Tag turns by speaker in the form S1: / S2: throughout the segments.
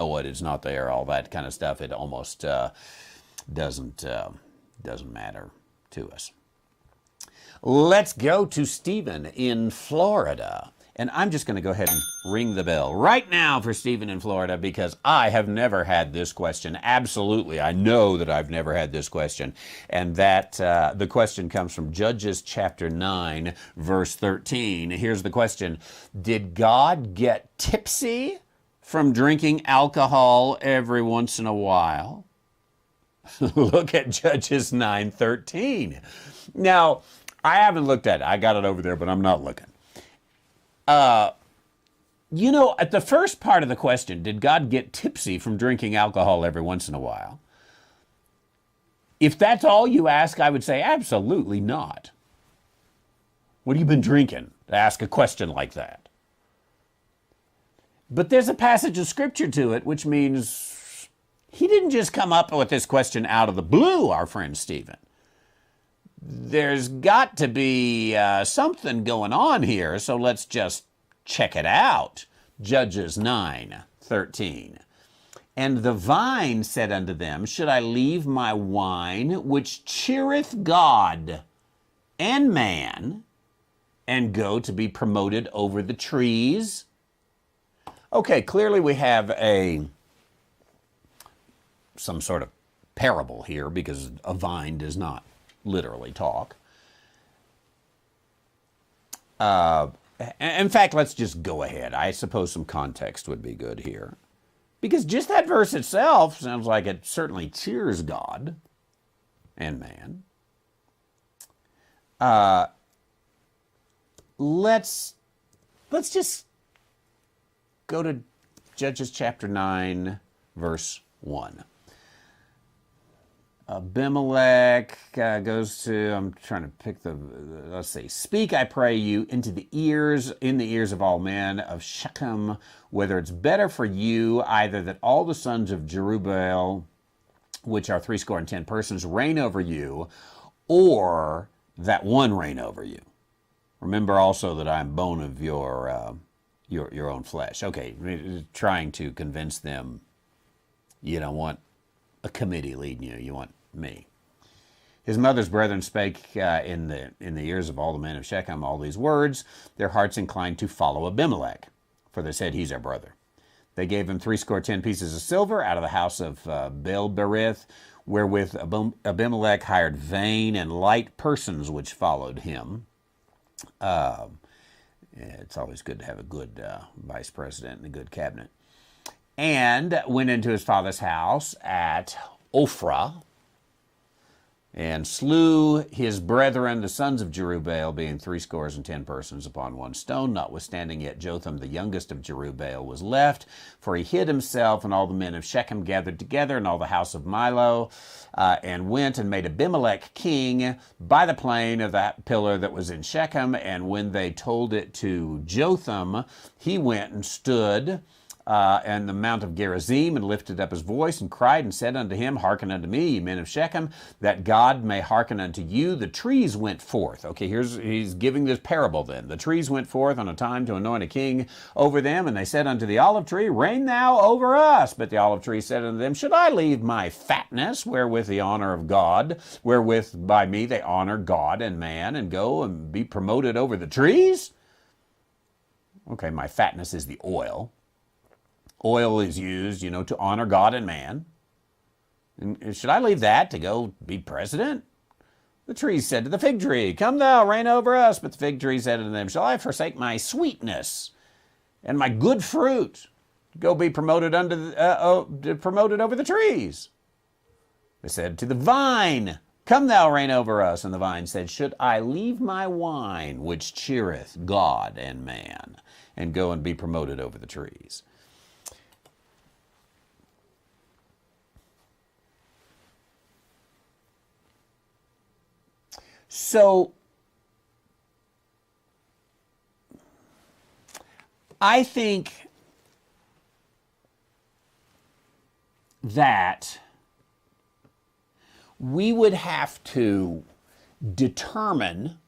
S1: oh, it is not there, all that kind of stuff. It almost doesn't matter to us. Let's go to Stephen in Florida. And I'm just going to go ahead and ring the bell right now for Stephen in Florida, because I have never had this question. Absolutely, I know that I've never had this question. And that the question comes from Judges chapter 9, verse 13. Here's the question. Did God get tipsy from drinking alcohol every once in a while? Look at Judges 9:13. Now, I haven't looked at it. I got it over there, but I'm not looking. You know, at the first part of the question, did God get tipsy from drinking alcohol every once in a while? If that's all you ask, I would say absolutely not. What have you been drinking to ask a question like that? But there's a passage of scripture to it, which means he didn't just come up with this question out of the blue, our friend Stephen. There's got to be something going on here, so let's just check it out. Judges 9:13. And the vine said unto them, should I leave my wine, which cheereth God and man, and go to be promoted over the trees? Okay, clearly we have some sort of parable here, because a vine does not literally talk. In fact, let's just go ahead. I suppose some context would be good here, because just that verse itself sounds like it certainly cheers God and man. Let's just go to Judges chapter 9, verse 1. Abimelech goes to, I'm trying to pick let's see. Speak, I pray you, in the ears of all men of Shechem, whether it's better for you either that all the sons of Jerubbaal, which are 70 persons, reign over you, or that one reign over you. Remember also that I am bone of your own flesh. Okay, trying to convince them you don't want a committee leading you. You want me. His mother's brethren spake in the ears of all the men of Shechem all these words. Their hearts inclined to follow Abimelech, for they said, he's our brother. They gave him 70 pieces of silver out of the house of Baal-berith, wherewith Abimelech hired vain and light persons which followed him. It's always good to have a good vice president and a good cabinet. And went into his father's house at Ophrah, and slew his brethren, the sons of Jerubbaal, being 70 persons upon one stone. Notwithstanding, yet Jotham, the youngest of Jerubbaal, was left, for he hid himself, and all the men of Shechem gathered together, and all the house of Milo, and went and made Abimelech king by the plain of that pillar that was in Shechem. And when they told it to Jotham, he went and stood and the mount of Gerizim, and lifted up his voice, and cried, and said unto him, hearken unto me, ye men of Shechem, that God may hearken unto you. The trees went forth. Okay, he's giving this parable then. The trees went forth on a time to anoint a king over them, and they said unto the olive tree, reign thou over us. But the olive tree said unto them, should I leave my fatness, wherewith the honor of God, wherewith by me they honor God and man, and go and be promoted over the trees? Okay, my fatness is the oil. Oil is used, to honor God and man. And should I leave that to go be president? The trees said to the fig tree, come thou, reign over us. But the fig tree said unto them, shall I forsake my sweetness and my good fruit to go be promoted promoted over the trees? They said to the vine, come thou, reign over us. And the vine said, should I leave my wine, which cheereth God and man, and go and be promoted over the trees? So, I think that we would have to determine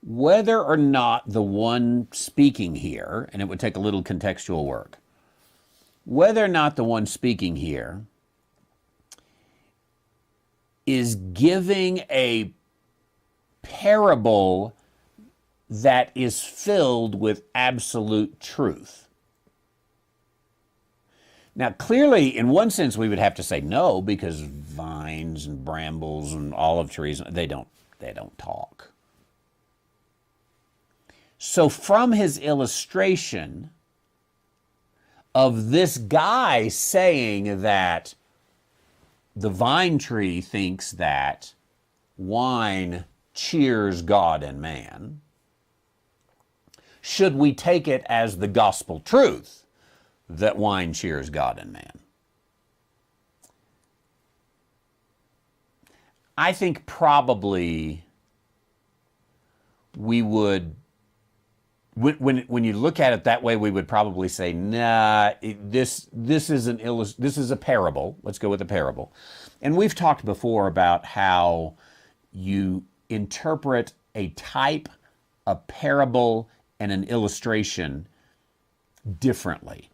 S1: whether or not the one speaking here, and it would take a little contextual work, whether or not the one speaking here is giving a parable that is filled with absolute truth. Now, clearly, in one sense, we would have to say no, because vines and brambles and olive trees, they don't talk. So from his illustration of this guy saying that the vine tree thinks that wine cheers God and man, should we take it as the gospel truth that wine cheers God and man? I think probably we would, when you look at it that way, we would probably say, nah, this is a parable. Let's go with a parable. And we've talked before about how you interpret a type, a parable, and an illustration differently.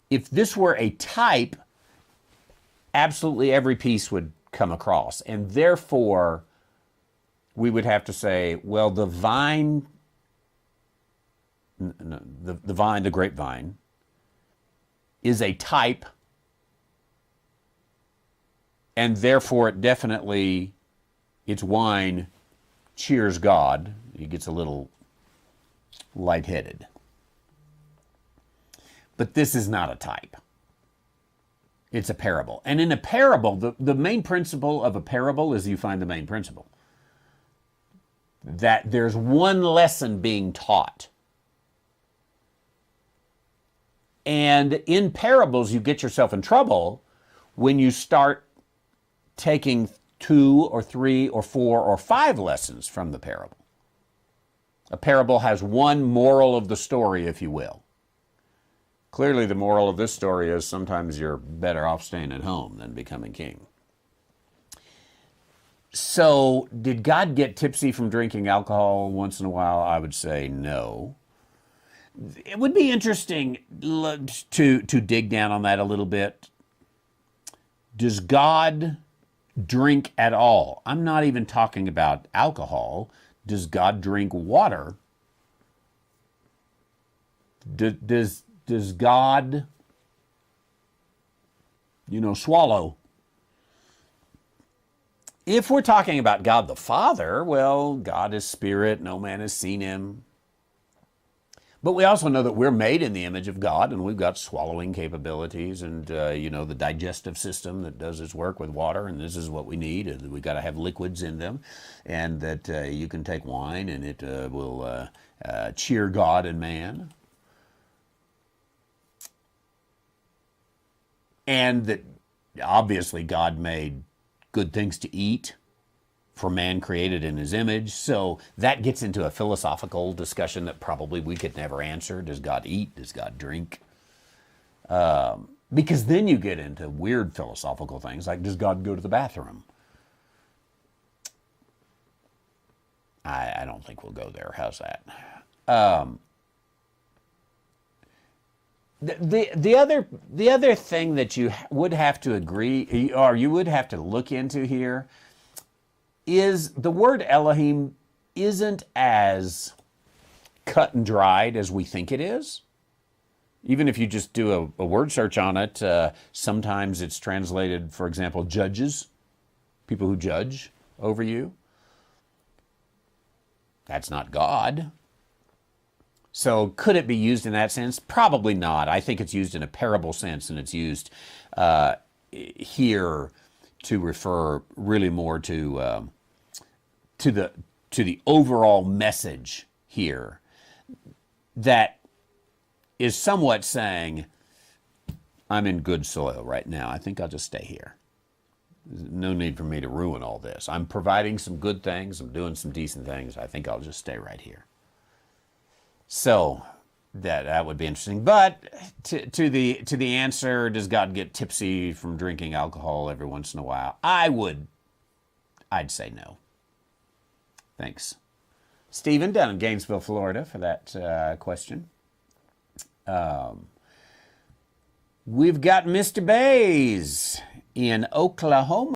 S1: If this were a type, absolutely every piece would come across. And therefore, we would have to say, well, the vine, the grapevine, is a type, and therefore it definitely, its wine cheers God. He gets a little lightheaded. But this is not a type. It's a parable. And in a parable, the main principle of a parable is you find the main principle. That there's one lesson being taught. And in parables, you get yourself in trouble when you start taking 2 or 3 or 4 or 5 lessons from the parable. A parable has one moral of the story, if you will. Clearly, the moral of this story is sometimes you're better off staying at home than becoming king. So, did God get tipsy from drinking alcohol once in a while? I would say no. It would be interesting to dig down on that a little bit. Does God drink at all? I'm not even talking about alcohol. Does God drink water? Does God, swallow? If we're talking about God the Father, well, God is spirit, no man has seen him. But we also know that we're made in the image of God, and we've got swallowing capabilities and, the digestive system that does its work with water, and this is what we need. And we've got to have liquids in them, and that you can take wine, and it will cheer God and man. And that obviously God made good things to eat for man created in his image. So that gets into a philosophical discussion that probably we could never answer. Does God eat? Does God drink? Because then you get into weird philosophical things like, does God go to the bathroom? I don't think we'll go there. How's that? The other thing that you would have to agree, or you would have to look into here, is the word Elohim isn't as cut and dried as we think it is. Even if you just do a word search on it, sometimes it's translated, for example, judges, people who judge over you. That's not God. So could it be used in that sense? Probably not. I think it's used in a parable sense, and it's used here to refer really more to the overall message here that is somewhat saying, I'm in good soil right now. I think I'll just stay here. There's no need for me to ruin all this. I'm providing some good things. I'm doing some decent things. I think I'll just stay right here. So that would be interesting. But to the answer, does God get tipsy from drinking alcohol every once in a while? I'd say no. Thanks, Stephen, down in Gainesville, Florida, for that question. We've got Mr. Bays in Oklahoma.